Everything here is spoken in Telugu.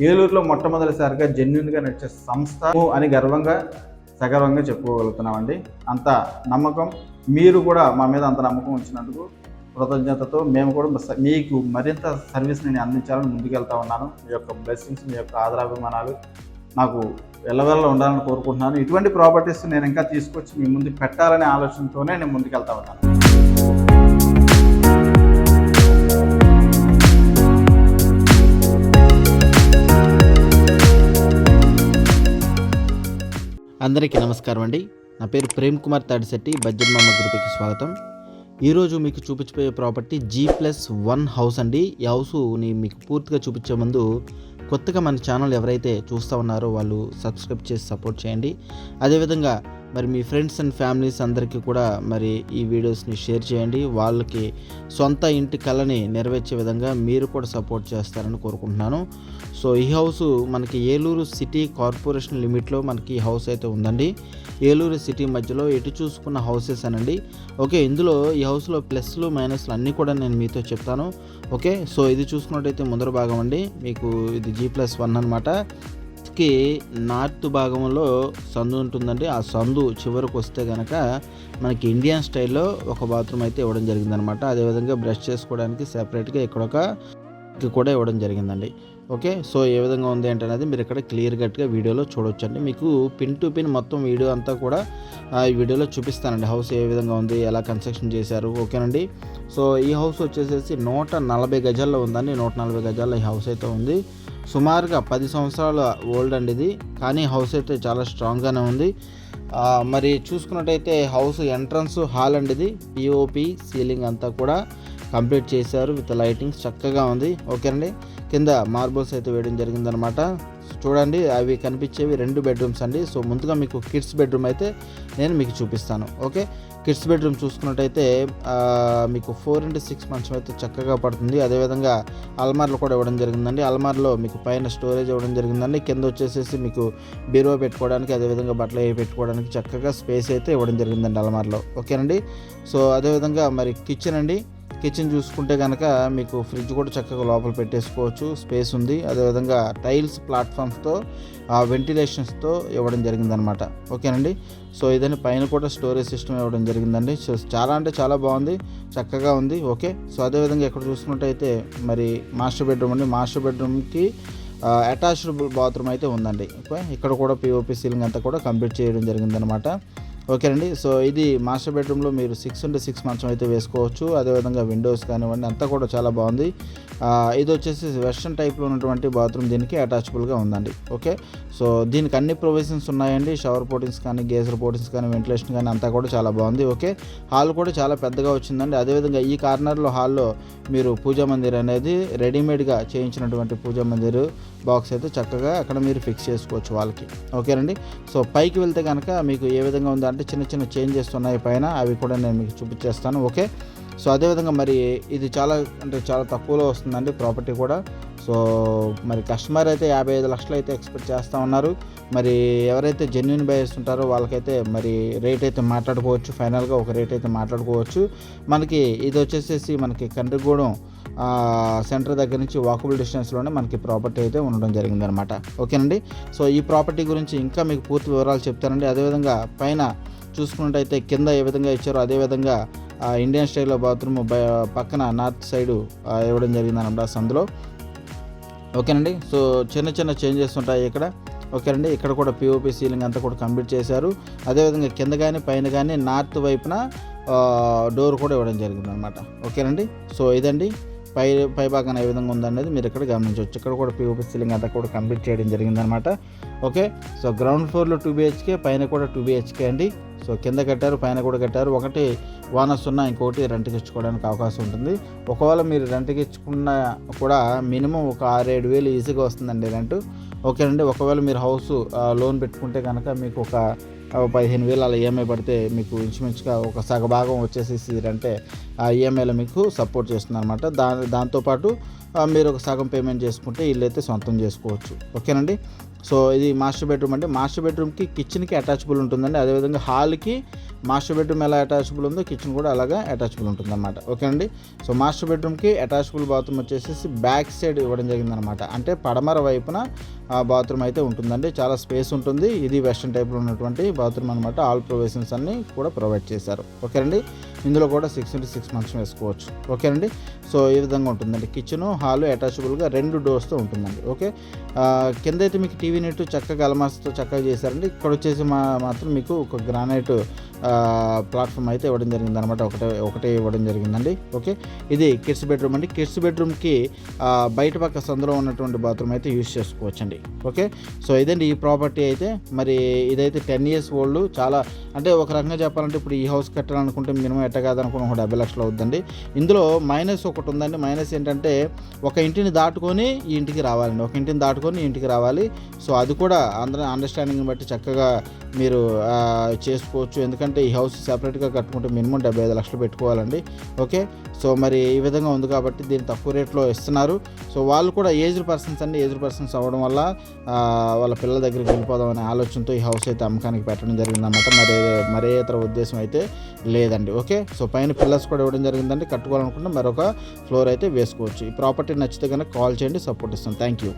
ఏలూరులో మొట్టమొదటిసారిగా జెన్యున్గా నడిచే సంస్థ అని సగర్వంగా చెప్పుకోగలుగుతున్నామండి. అంత నమ్మకం, మీరు కూడా మా మీద అంత నమ్మకం ఉంచినందుకు కృతజ్ఞతతో మేము కూడా మీకు మరింత సర్వీస్ నేను అందించాలని ముందుకెళ్తా ఉన్నాను. మీ యొక్క బ్లెస్సింగ్స్, మీ యొక్క ఆదరాభిమానాలు నాకు ఎల్లవెల్ల ఉండాలని కోరుకుంటున్నాను. ఇటువంటి ప్రాపర్టీస్ నేను ఇంకా తీసుకొచ్చి మీ ముందు పెట్టాలనే ఆలోచనతోనే నేను ముందుకెళ్తా ఉన్నాను. అందరికీ నమస్కారం అండి. నా పేరు ప్రేమ్ కుమార్ తాడిశెట్టి. బడ్జెట్ మామ గ్రూప్కి స్వాగతం. ఈరోజు మీకు చూపించబోయే ప్రాపర్టీ G+1 హౌస్ అండి. ఈ హౌస్ని మీకు పూర్తిగా చూపించే ముందు కొత్తగా మన ఛానల్ ఎవరైతే చూస్తూ ఉన్నారో వాళ్ళు సబ్స్క్రైబ్ చేసి సపోర్ట్ చేయండి. అదేవిధంగా మరి మీ ఫ్రెండ్స్ అండ్ ఫ్యామిలీస్ అందరికీ కూడా మరి ఈ వీడియోస్ని షేర్ చేయండి. వాళ్ళకి సొంత ఇంటి కళని నెరవేర్చే విధంగా మీరు కూడా సపోర్ట్ చేస్తారని కోరుకుంటున్నాను. సో ఈ హౌస్ మనకి ఏలూరు సిటీ కార్పొరేషన్ లిమిట్లో మనకి ఈ హౌస్ అయితే ఉందండి. ఏలూరు సిటీ మధ్యలో ఎటు చూసుకున్న హౌసెస్ అనండి. ఓకే, ఇందులో ఈ హౌస్లో ప్లస్లు మైనస్లు అన్నీ కూడా నేను మీతో చెప్తాను. ఓకే, సో ఇది చూసుకున్నట్టయితే ముందర భాగం అండి. మీకు ఇది G+1 అనమాట. కి నార్త్ భాగంలో సందు ఉంటుందండి. ఆ సందు చివరకు వస్తే కనుక మనకి ఇండియన్ స్టైల్లో ఒక బాత్రూమ్ అయితే ఇవ్వడం జరిగిందనమాట. అదేవిధంగా బ్రష్ చేసుకోవడానికి సెపరేట్గా ఇక్కడ కూడా ఇవ్వడం జరిగిందండి. ఓకే, సో ఏ విధంగా ఉంది ఏంటనేది మీరు ఇక్కడ క్లియర్ కట్గా వీడియోలో చూడొచ్చండి. మీకు పిన్ టు పిన్ మొత్తం వీడియో అంతా కూడా ఈ వీడియోలో చూపిస్తానండి. హౌస్ ఏ విధంగా ఉంది, ఎలా కన్స్ట్రక్షన్ చేశారు. ఓకేనండి. సో ఈ హౌస్ వచ్చేసేసి 140 గజాల్లో ఉందండి. 140 గజాల్లో ఈ హౌస్ అయితే ఉంది. సుమారుగా 10 సంవత్సరాల ఓల్డ్ అండి ఇది. కానీ హౌస్ అయితే చాలా స్ట్రాంగ్గానే ఉంది. మరి చూసుకున్నట్టయితే హౌస్ ఎంట్రన్స్ హాల్ అండి ఇది. పిఓపి సీలింగ్ అంతా కూడా కంప్లీట్ చేశారు విత్ లైటింగ్స్, చక్కగా ఉంది. ఓకేనండి. కింద మార్బుల్స్ అయితే వేయడం జరిగిందనమాట. చూడండి, అవి కనిపించేవి 2 బెడ్రూమ్స్ అండి. సో ముందుగా మీకు కిడ్స్ బెడ్రూమ్ అయితే నేను మీకు చూపిస్తాను. ఓకే, కిడ్స్ బెడ్రూమ్ చూసుకున్నట్టయితే మీకు 4x6 మంచం అయితే చక్కగా పడుతుంది. అదేవిధంగా అల్మార్లు కూడా ఇవ్వడం జరిగిందండి. అల్మార్లో మీకు పైన స్టోరేజ్ ఇవ్వడం జరిగిందండి. కింద వచ్చేసేసి మీకు బీరువా పెట్టుకోవడానికి, అదేవిధంగా బట్టలు అవి పెట్టుకోవడానికి చక్కగా స్పేస్ అయితే ఇవ్వడం జరిగిందండి అల్మార్లో. ఓకేనండి. సో అదేవిధంగా మరి కిచెన్ అండి. కిచెన్ చూసుకుంటే కనుక మీకు ఫ్రిడ్జ్ కూడా చక్కగా లోపల పెట్టేసుకోవచ్చు, స్పేస్ ఉంది. అదేవిధంగా టైల్స్ ప్లాట్ఫామ్స్తో వెంటిలేషన్స్తో ఇవ్వడం జరిగిందనమాట. ఓకేనండి. సో ఇదని పైన కూడా స్టోరేజ్ సిస్టమ్ ఇవ్వడం జరిగిందండి. సో చాలా అంటే చాలా బాగుంది, చక్కగా ఉంది. ఓకే, సో అదేవిధంగా ఇక్కడ చూసుకున్నట్టయితే మరి మాస్టర్ బెడ్రూమ్ అండి. మాస్టర్ బెడ్రూమ్కి అటాచ్డ్ బాత్రూమ్ అయితే ఉందండి. ఓకే, ఇక్కడ కూడా పిఓపి సీలింగ్ అంతా కూడా కంప్లీట్ చేయడం జరిగిందనమాట. ఓకేనండి. సో ఇది మాస్టర్ బెడ్రూమ్లో మీరు 6x6 మంచం అయితే వేసుకోవచ్చు. అదేవిధంగా విండోస్ కానివ్వండి అంతా కూడా చాలా బాగుంది. ఇది వచ్చేసి వెస్ట్రన్ టైప్లో ఉన్నటువంటి బాత్రూమ్, దీనికి అటాచబుల్గా ఉందండి. ఓకే, సో దీనికి అన్ని ప్రొవిజన్స్ ఉన్నాయండి. షవర్ పోర్టింగ్స్ కానీ, గేజర్ పోర్టింగ్స్ కానీ, వెంటిలేషన్ కానీ అంతా కూడా చాలా బాగుంది. ఓకే, హాల్ కూడా చాలా పెద్దగా వచ్చిందండి. అదేవిధంగా ఈ కార్నర్లో హాల్లో మీరు పూజా మందిర్ అనేది రెడీమేడ్గా చేయించినటువంటి పూజా మందిర్ బాక్స్ అయితే చక్కగా అక్కడ మీరు ఫిక్స్ చేసుకోవచ్చు వాళ్ళకి. ఓకేనండి. సో పైకి వెళ్తే కనుక మీకు ఏ విధంగా ఉందంటే చిన్న చిన్న చేంజెస్ ఉన్నాయి పైన, అవి కూడా నేను మీకు చూపించేస్తాను. ఓకే, సో అదేవిధంగా మరి ఇది చాలా తక్కువలో వస్తుందండి ప్రాపర్టీ కూడా. సో మరి కస్టమర్ అయితే 55 లక్షలు అయితే ఎక్స్పెక్ట్ చేస్తూ ఉన్నారు. మరి ఎవరైతే జెన్యున్ బయర్స్ ఉంటారో వాళ్ళకైతే మరి రేట్ అయితే మాట్లాడుకోవచ్చు. ఫైనల్గా ఒక రేట్ అయితే మాట్లాడుకోవచ్చు. మనకి ఇది వచ్చేసేసి మనకి కండ్రిగూడెం సెంటర్ దగ్గర నుంచి వాకబుల్ డిస్టెన్స్లోనే మనకి ప్రాపర్టీ అయితే ఉండడం జరిగిందనమాట. ఓకేనండి. సో ఈ ప్రాపర్టీ గురించి ఇంకా మీకు పూర్తి వివరాలు చెప్తానండి. అదేవిధంగా పైన చూసుకున్నట్టయితే కింద ఏ విధంగా ఇచ్చారో అదేవిధంగా ఇండియన్ స్టైల్లో బాత్రూమ్ పక్కన నార్త్ సైడు ఇవ్వడం జరిగిందనమాట సందులో. ఓకేనండి. సో చిన్న చేంజెస్ ఉంటాయి ఇక్కడ. ఓకేనండి. ఇక్కడ కూడా పిఓపి సీలింగ్ అంతా కూడా కంప్లీట్ చేశారు. అదేవిధంగా కింద కానీ పైన కానీ నార్త్ వైపున డోర్ కూడా ఇవ్వడం జరిగిందనమాట. ఓకేనండి. సో ఇదండి పై భాగాన ఏ విధంగా ఉందనేది మీరు ఇక్కడ గమనించవచ్చు. ఇక్కడ కూడా పిఓపి సీలింగ్ అంతా కూడా కంప్లీట్ చేయడం జరిగిందనమాట. ఓకే, సో గ్రౌండ్ ఫ్లోర్లో 2 BHK, పైన కూడా 2 BHK అండి. సో కింద కట్టారు, పైన కూడా కట్టారు. ఒకటి ఓనర్స్ ఉన్న, ఇంకోటి రెంట్కి ఇచ్చుకోవడానికి అవకాశం ఉంటుంది. ఒకవేళ మీరు రెంట్కి ఇచ్చుకున్నా కూడా మినిమం ఒక 6-7 వేలు ఈజీగా వస్తుందండి రెంట్. ఓకేనండి. ఒకవేళ మీరు హౌస్ లోన్ పెట్టుకుంటే కనుక మీకు ఒక 15,000 అలా ఈఎంఐ పడితే మీకు ఇంచుమించుగా ఒక సగభాగం వచ్చేసేసి అంటే ఆ ఈఎంఐలో మీకు సపోర్ట్ చేస్తుంది అనమాట. దాంతోపాటు మీరు ఒక సగం పేమెంట్ చేసుకుంటే ఇల్లు అయితే సొంతం చేసుకోవచ్చు. ఓకేనండి. సో ఇది మాస్టర్ బెడ్రూమ్ అండి. మాస్టర్ బెడ్రూమ్కి కిచెన్కి అటాచబుల్ ఉంటుందండి. అదేవిధంగా హాల్కి మాస్టర్ బెడ్రూమ్ ఎలా అటాచబుల్ ఉందో కిచెన్ కూడా అలాగా అటాచబుల్ ఉంటుందన్నమాట. ఓకేనండి. సో మాస్టర్ బెడ్రూమ్కి అటాచబుల్ బాత్రూమ్ వచ్చేసి బ్యాక్ సైడ్ ఇవ్వడం జరిగిందనమాట. అంటే పడమర వైపున బాత్రూమ్ అయితే ఉంటుందండి. చాలా స్పేస్ ఉంటుంది. ఇది వెస్ట్రన్ టైప్లో ఉన్నటువంటి బాత్రూమ్ అనమాట. ఆల్ ప్రొవిజన్స్ అన్నీ కూడా ప్రొవైడ్ చేశారు. ఓకేనండి. ఇందులో కూడా 6x6 మంచం వేసుకోవచ్చు. ఓకేనండి. సో ఈ విధంగా ఉంటుందండి. కిచెను హాలు అటాచబుల్గా 2 డోర్స్తో ఉంటుందండి. ఓకే. కింద అయితే మీకు టీవీ నెట్ చక్కగా అలమాస్తో చక్కగా చేశారండి. ఇక్కడ వచ్చేసి మాత్రం మీకు ఒక గ్రానైట్ ప్లాట్ఫామ్ అయితే ఇవ్వడం జరిగింది అనమాట. ఒకటే ఇవ్వడం జరిగిందండి. ఓకే. ఇది కిడ్స్ బెడ్రూమ్ అండి. కిడ్స్ బెడ్రూమ్కి బయట పక్క సందులో ఉన్నటువంటి బాత్రూమ్ అయితే యూజ్ చేసుకోవచ్చండి. ఓకే. సో ఇదండి ఈ ప్రాపర్టీ అయితే. మరి ఇదైతే 10 years ఓల్డ్. చాలా అంటే ఒక రకంగా చెప్పాలంటే ఇప్పుడు ఈ హౌస్ కట్టాలనుకుంటే మినిమం ఎట్ట కాదనుకున్న ఒక 70 లక్షలు అవుతుందండి. ఇందులో మైనస్ ఒకటి ఉందండి. మైనస్ ఏంటంటే ఒక ఇంటిని దాటుకొని ఈ ఇంటికి రావాలండి. ఒక ఇంటిని దాటుకొని ఈ ఇంటికి రావాలి. సో అది కూడా అందరూ అండర్స్టాండింగ్ని బట్టి చక్కగా మీరు చేసుకోవచ్చు. ఎందుకంటే ఈ హౌస్ సెపరేట్గా కట్టుకుంటే మినిమం 75 లక్షలు పెట్టుకోవాలండి. ఓకే. సో మరి ఈ విధంగా ఉంది కాబట్టి దీన్ని తక్కువ రేట్లో ఇస్తున్నారు. సో వాళ్ళు కూడా ఏజ్డ్ పర్సన్స్ అండి. ఏజ్డ్ పర్సన్స్ అవ్వడం వల్ల వాళ్ళ పిల్లల దగ్గరికి వెళ్ళిపోదాం అనే ఆలోచనతో ఈ హౌస్ అయితే అమ్మకానికి పెట్టడం జరిగిందన్నమాట. మరే ఇతర ఉద్దేశం అయితే లేదండి. ఓకే. సో పైన పిల్లర్స్ కూడా ఇవ్వడం జరిగిందండి. కట్టుకోవాలనుకుంటే మరొక ఫ్లోర్ అయితే వేసుకోవచ్చు. ఈ ప్రాపర్టీ నచ్చితే కనుక కాల్ చేయండి, సపోర్ట్ ఇస్తాం. Thank you.